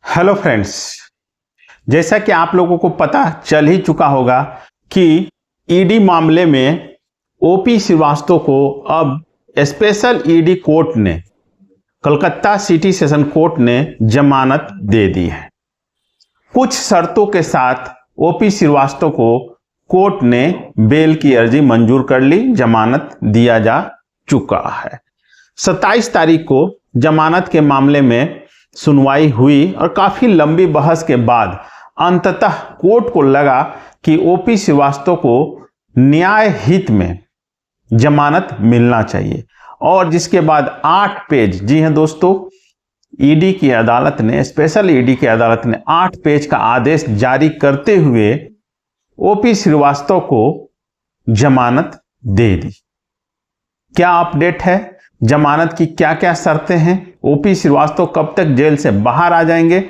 Hello friends, जैसा कि आप लोगों को पता चल ही चुका होगा कि ईडी मामले में ओपी श्रीवास्तव को अब स्पेशल ईडी कोर्ट ने, कलकत्ता सिटी सेशन कोर्ट ने जमानत दे दी है। कुछ शर्तों के साथ ओपी श्रीवास्तव को कोर्ट ने बेल की अर्जी मंजूर कर ली, जमानत दिया जा चुका है। 27 तारीख को जमानत के मामले में सुनवाई हुई और काफी लंबी बहस के बाद अंततः कोर्ट को लगा कि ओपी श्रीवास्तव को न्याय हित में जमानत मिलना चाहिए और जिसके बाद 8 पेज, जी हां दोस्तों, ईडी की अदालत ने, स्पेशल ईडी की अदालत ने 8 पेज का आदेश जारी करते हुए ओपी श्रीवास्तव को जमानत दे दी। क्या अपडेट है, जमानत की क्या क्या शर्तें हैं, ओपी श्रीवास्तव कब तक जेल से बाहर आ जाएंगे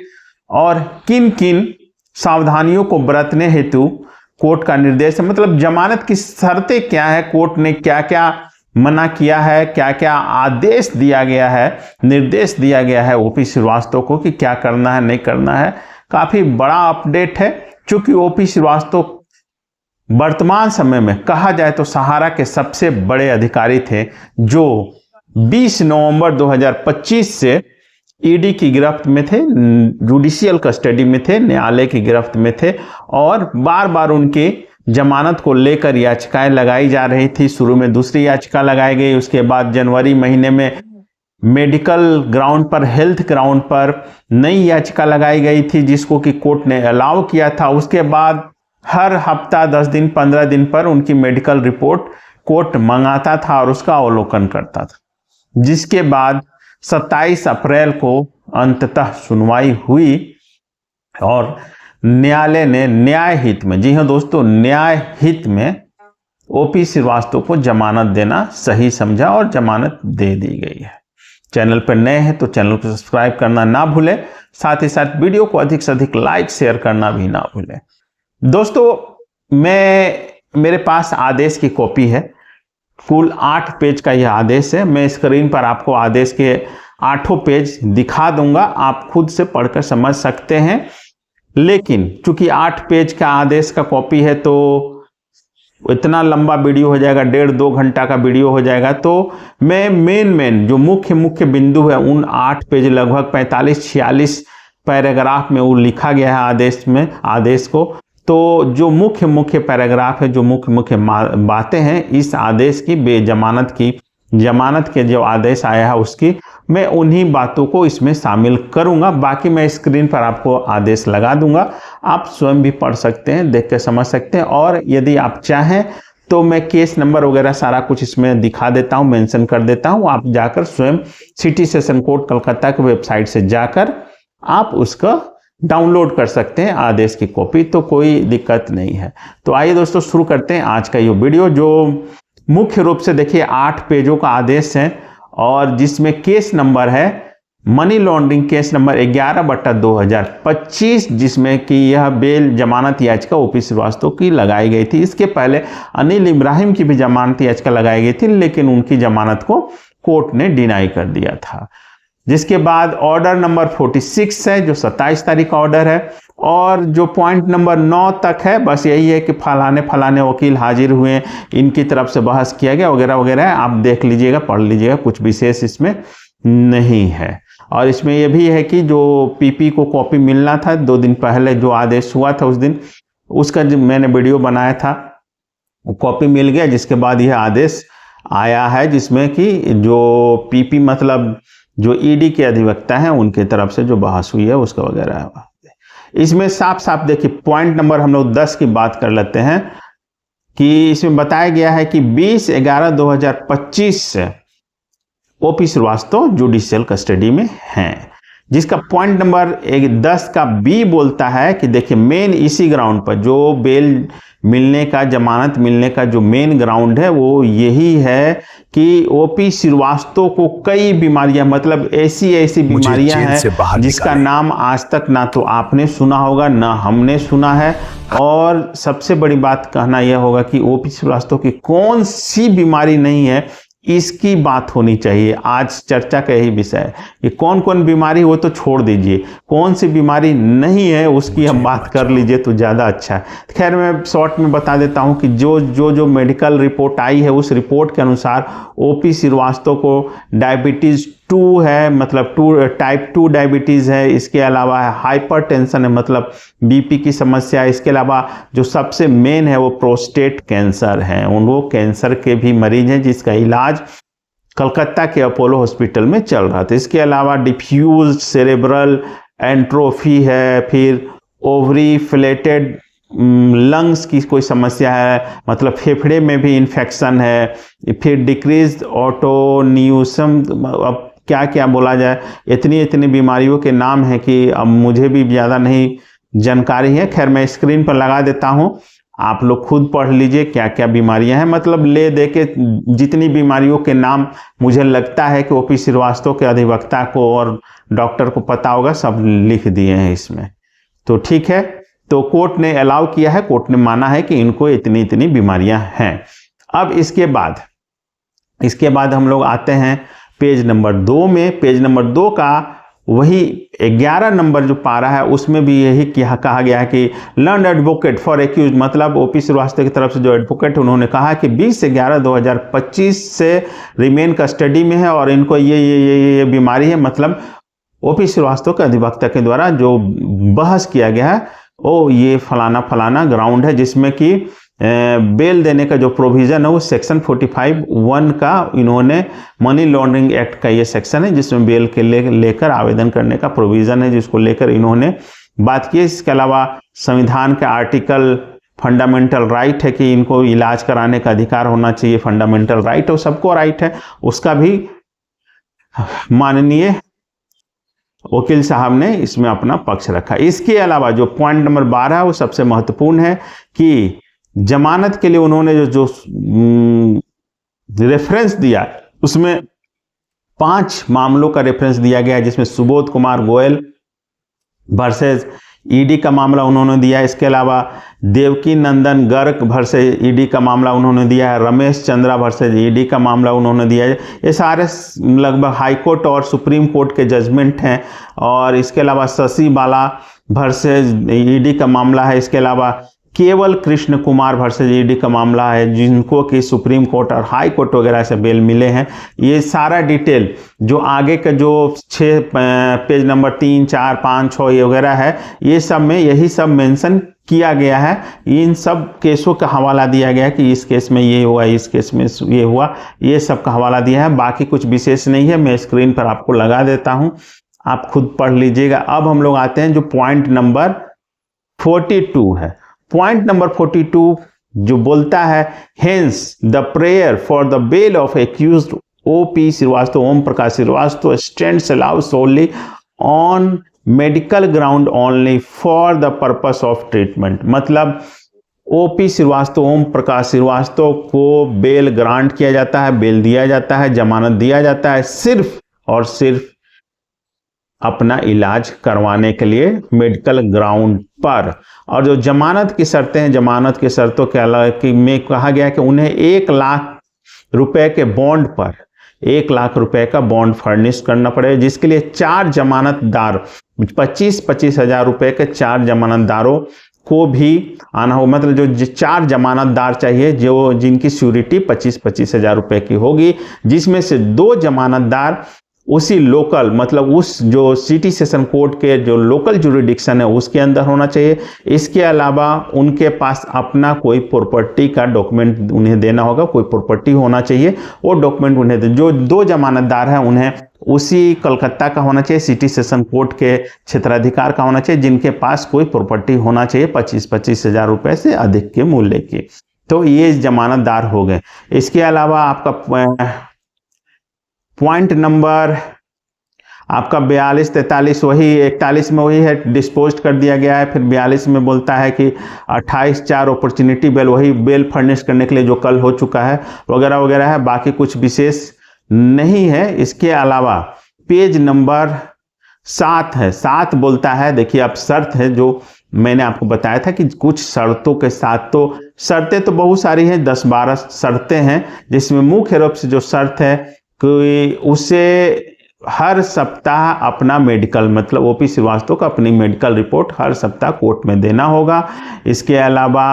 और किन किन सावधानियों को बरतने हेतु कोर्ट का निर्देश है, मतलब जमानत की शर्तें क्या है, कोर्ट ने क्या क्या मना किया है, क्या क्या आदेश दिया गया है, निर्देश दिया गया है ओपी श्रीवास्तव को कि क्या करना है नहीं करना है। काफी बड़ा अपडेट है, चूंकि ओपी श्रीवास्तव वर्तमान समय में कहा जाए तो सहारा के सबसे बड़े अधिकारी थे, जो 20 नवंबर 2025 से ईडी की गिरफ्त में थे, जुडिशियल कस्टडी में थे, न्यायालय की गिरफ्त में थे और बार बार उनके जमानत को लेकर याचिकाएं लगाई जा रही थी। शुरू में दूसरी याचिका लगाई गई, उसके बाद जनवरी महीने में मेडिकल ग्राउंड पर, हेल्थ ग्राउंड पर नई याचिका लगाई गई थी जिसको कि कोर्ट ने अलाउ किया था। उसके बाद हर हफ्ता 10 दिन 15 दिन पर उनकी मेडिकल रिपोर्ट कोर्ट मंगाता था और उसका अवलोकन करता था, जिसके बाद 27 अप्रैल को अंततः सुनवाई हुई और न्यायालय ने न्याय हित में, जी हां दोस्तों, न्याय हित में ओपी श्रीवास्तव को जमानत देना सही समझा और जमानत दे दी गई है। चैनल पर नए हैं तो चैनल को सब्सक्राइब करना ना भूलें, साथ ही साथ वीडियो को अधिक से अधिक लाइक शेयर करना भी ना भूलें। दोस्तों, मेरे पास आदेश की कॉपी है, कुल 8 पेज का यह आदेश है। मैं स्क्रीन पर आपको आदेश के 8 पेज दिखा दूंगा, आप खुद से पढ़कर समझ सकते हैं। लेकिन चूंकि 8 पेज का आदेश का कॉपी है तो इतना लंबा वीडियो हो जाएगा, 1.5-2 घंटा का वीडियो हो जाएगा। तो मैं मेन जो मुख्य बिंदु है उन 8 पेज, लगभग 45-46 पैराग्राफ में वो लिखा गया है आदेश में, आदेश को। तो जो मुख्य पैराग्राफ है, जो मुख्य बातें हैं इस आदेश की, जमानत के जो आदेश आया है उसकी, मैं उन्हीं बातों को इसमें शामिल करूंगा। बाकी मैं स्क्रीन पर आपको आदेश लगा दूंगा, आप स्वयं भी पढ़ सकते हैं, देख के समझ सकते हैं। और यदि आप चाहें तो मैं केस नंबर वगैरह सारा कुछ इसमें दिखा देता हूं, मेंशन कर देता हूं। आप जाकर स्वयं सिटी सेशन कोर्ट कलकत्ता की वेबसाइट से जाकर आप उसका डाउनलोड कर सकते हैं आदेश की कॉपी, तो कोई दिक्कत नहीं है। तो आइए दोस्तों शुरू करते हैं आज का ये वीडियो, जो मुख्य रूप से देखिए 8 पेजों का आदेश है और जिसमें केस नंबर है मनी लॉन्ड्रिंग केस नंबर 11/2025, जिसमें कि यह बेल जमानत याचिका ओपी श्रीवास्तव की लगाई गई थी। इसके पहले अनिल इब्राहिम की भी जमानत याचिका लगाई गई थी, लेकिन उनकी जमानत को कोर्ट ने डिनाई कर दिया था। जिसके बाद ऑर्डर नंबर 46 है, जो 27 तारीख का ऑर्डर है, और जो पॉइंट नंबर 9 तक है बस यही है कि फलाने वकील हाजिर हुए, इनकी तरफ से बहस किया गया वगैरह वगैरह। आप देख लीजिएगा, पढ़ लीजिएगा, कुछ विशेष इसमें नहीं है। और इसमें यह भी है कि जो पीपी को कॉपी मिलना था 2 दिन पहले, जो आदेश हुआ था उस दिन, उसका जो मैंने वीडियो बनाया था वो कॉपी मिल गया। जिसके बाद यह आदेश आया है जिसमें कि जो पीपी मतलब जो ईडी के अधिवक्ता हैं उनके तरफ से जो बहस हुई है उसका वगैरह है। इसमें साफ देखिए, पॉइंट नंबर हम लोग 10 की बात कर लेते हैं कि इसमें बताया गया है कि 20/11/2025 से ओपी श्रीवास्तव जुडिशियल कस्टडी में हैं, जिसका पॉइंट नंबर 10 का बी बोलता है कि देखिए, मेन इसी ग्राउंड पर जो बेल मिलने का, जमानत मिलने का जो मेन ग्राउंड है वो यही है कि ओपी श्रीवास्तव को कई बीमारियां, मतलब ऐसी बीमारियां हैं जिसका नाम आज तक ना तो आपने सुना होगा ना हमने सुना है। और सबसे बड़ी बात कहना यह होगा कि ओपी श्रीवास्तव की कौन सी बीमारी नहीं है इसकी बात होनी चाहिए। आज चर्चा का यही विषय है कि कौन कौन बीमारी वो तो छोड़ दीजिए, कौन सी बीमारी नहीं है उसकी हम बात कर लीजिए तो ज़्यादा अच्छा है। खैर मैं शॉर्ट में बता देता हूँ कि जो मेडिकल रिपोर्ट आई है उस रिपोर्ट के अनुसार ओपी श्रीवास्तव को डायबिटीज़ 2 है, मतलब टाइप 2 डायबिटीज़ है। इसके अलावा हाइपरटेंशन है, मतलब बीपी की समस्या। इसके अलावा जो सबसे मेन है वो प्रोस्टेट कैंसर है। वो कैंसर के भी मरीज हैं जिसका इलाज कलकत्ता के अपोलो हॉस्पिटल में चल रहा था। इसके अलावा डिफ्यूज सेरेब्रल एंट्रोफी है, फिर ओवरी फ्लेटेड लंग्स की कोई समस्या है, मतलब फेफड़े में भी इन्फेक्शन है, फिर डिक्रीज ऑटोन्यूसम, अब क्या क्या बोला जाए, इतनी बीमारियों के नाम हैं कि अब मुझे भी ज़्यादा नहीं जानकारी है। खैर मैं स्क्रीन पर लगा देता हूँ, आप लोग खुद पढ़ लीजिए क्या क्या बीमारियां हैं। मतलब ले दे के जितनी बीमारियों के नाम मुझे लगता है कि ओपी श्रीवास्तव के अधिवक्ता को और डॉक्टर को पता होगा, सब लिख दिए हैं इसमें। तो ठीक है, तो कोर्ट ने अलाउ किया है, कोर्ट ने माना है कि इनको इतनी बीमारियां हैं। अब इसके बाद हम लोग आते हैं पेज नंबर 2 में। पेज नंबर 2 का वही 11 नंबर जो पारा है उसमें भी यही कहा गया है कि लर्न एडवोकेट फॉर एक्यूज, मतलब ओपी श्रीवास्तव की तरफ से जो एडवोकेट उन्होंने कहा कि 20/11/2025 से रिमेन कस्टडी में है और इनको ये बीमारी है। मतलब ओपी श्रीवास्तव के अधिवक्ता के द्वारा जो बहस किया गया है वो ये फलाना ग्राउंड है जिसमें कि बेल देने का जो प्रोविजन है वो सेक्शन 45(1) का, इन्होंने मनी लॉन्ड्रिंग एक्ट का ये सेक्शन है जिसमें बेल के लेकर आवेदन करने का प्रोविजन है, जिसको लेकर इन्होंने बात की। इसके अलावा संविधान का आर्टिकल फंडामेंटल राइट है कि इनको इलाज कराने का अधिकार होना चाहिए, फंडामेंटल राइट है, सबको राइट है, उसका भी माननीय वकील साहब ने इसमें अपना पक्ष रखा। इसके अलावा जो पॉइंट नंबर 12 है वो सबसे महत्वपूर्ण है कि जमानत के लिए उन्होंने जो रेफरेंस दिया उसमें 5 मामलों का रेफरेंस दिया गया है, जिसमें सुबोध कुमार गोयल वर्सेस ईडी का मामला उन्होंने दिया। इसके अलावा देवकी नंदन गर्ग वर्सेस ईडी का मामला उन्होंने दिया है, रमेश चंद्रा वर्सेस ईडी का मामला उन्होंने दिया है। ये सारे लगभग हाई कोर्ट और सुप्रीम कोर्ट के जजमेंट हैं। और इसके अलावा शशि बाला वर्सेस ईडी का मामला है। इसके अलावा केवल कृष्ण कुमार वर्सेस ईडी का मामला है, जिनको कि सुप्रीम कोर्ट और हाई कोर्ट वगैरह से बेल मिले हैं। ये सारा डिटेल जो आगे का जो 6 पेज नंबर 3, 4, 5, 6 ये वगैरह है, ये सब में यही सब मेंशन किया गया है। इन सब केसों का हवाला दिया गया है कि इस केस में ये हुआ, इस केस में ये हुआ, ये सब का हवाला दिया है। बाकी कुछ विशेष नहीं है, मैं स्क्रीन पर आपको लगा देता हूँ, आप खुद पढ़ लीजिएगा। अब हम लोग आते हैं जो पॉइंट नंबर 42 है। पॉइंट नंबर 42 जो बोलता है, hence the prayer for the bail of accused OP Srivastava Om Prakash Srivastava stands allowed solely on medical ground only for the purpose of treatment. मतलब ओपी श्रीवास्तव ओम प्रकाश श्रीवास्तव को बेल ग्रांट किया जाता है, बेल दिया जाता है, जमानत दिया जाता है सिर्फ और सिर्फ अपना इलाज करवाने के लिए मेडिकल ग्राउंड पर। और जो जमानत की शर्तें हैं, जमानत की शर्तों के अलावा में कहा गया कि उन्हें 1 लाख रुपए के बॉन्ड पर 1 लाख रुपए का बॉन्ड फर्निश करना पड़ेगा, जिसके लिए 4 जमानतदार 25-25 हजार रुपए के 4 जमानतदारों को भी आना हो। मतलब जो 4 जमानतदार चाहिए जो जिनकी श्योरिटी 25-25 हजार रुपए की होगी, जिसमें से 2 जमानतदार उसी लोकल, मतलब उस जो सिटी सेशन कोर्ट के जो लोकल जुरिडिक्शन है उसके अंदर होना चाहिए। इसके अलावा उनके पास अपना कोई प्रॉपर्टी का डॉक्यूमेंट उन्हें देना होगा, कोई प्रॉपर्टी होना चाहिए, वो डॉक्यूमेंट उन्हें दे। जो 2 जमानतदार हैं उन्हें उसी कलकत्ता का होना चाहिए, सिटी सेशन कोर्ट के क्षेत्राधिकार का होना चाहिए, जिनके पास कोई प्रॉपर्टी होना चाहिए 25-25 हजार रुपए से अधिक के मूल्य की। तो ये जमानतदार हो गए। इसके अलावा आपका पॉइंट नंबर आपका 42-43 वही 41 में वही है, डिस्पोज कर दिया गया है। फिर 42 में बोलता है कि 28/4 अपॉर्चुनिटी बेल, वही बेल फर्निश करने के लिए जो कल हो चुका है वगैरह वगैरह है, बाकी कुछ विशेष नहीं है। इसके अलावा पेज नंबर 7 है, 7 बोलता है, देखिए अब शर्त है जो मैंने आपको बताया था कि कुछ शर्तों के साथ, तो शर्तें तो बहुत सारी हैं, 10-12 शर्तें हैं, जिसमें मुख्य रूप से जो शर्त है कि उसे हर सप्ताह अपना मेडिकल, मतलब ओपी श्रीवास्तव को अपनी मेडिकल रिपोर्ट हर सप्ताह कोर्ट में देना होगा। इसके अलावा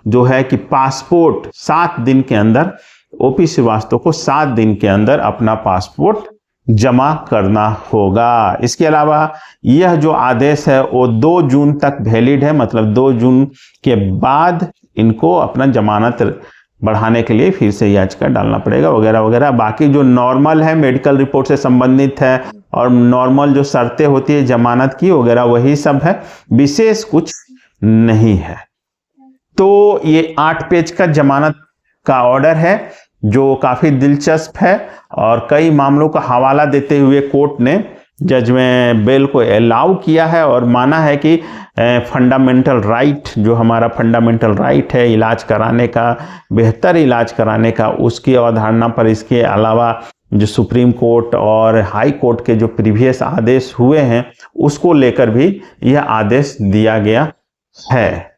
जो है कि पासपोर्ट 7 दिन के अंदर, ओपी श्रीवास्तव को 7 दिन के अंदर अपना पासपोर्ट जमा करना होगा। इसके अलावा यह जो आदेश है वो 2 जून तक वैलिड है, मतलब 2 जून के बाद इनको अपना जमानत बढ़ाने के लिए फिर से याचिका डालना पड़ेगा वगैरह वगैरह। बाकी जो नॉर्मल है मेडिकल रिपोर्ट से संबंधित है और नॉर्मल जो शर्तें होती है जमानत की वगैरह वही सब है, विशेष कुछ नहीं है। तो ये 8 पेज का जमानत का ऑर्डर है जो काफी दिलचस्प है और कई मामलों का हवाला देते हुए कोर्ट ने जज में बेल को अलाउ किया है और माना है कि फंडामेंटल राइट, जो हमारा फंडामेंटल राइट है इलाज कराने का, बेहतर इलाज कराने का, उसकी अवधारणा पर इसके अलावा जो सुप्रीम कोर्ट और हाई कोर्ट के जो प्रीवियस आदेश हुए हैं उसको लेकर भी यह आदेश दिया गया है।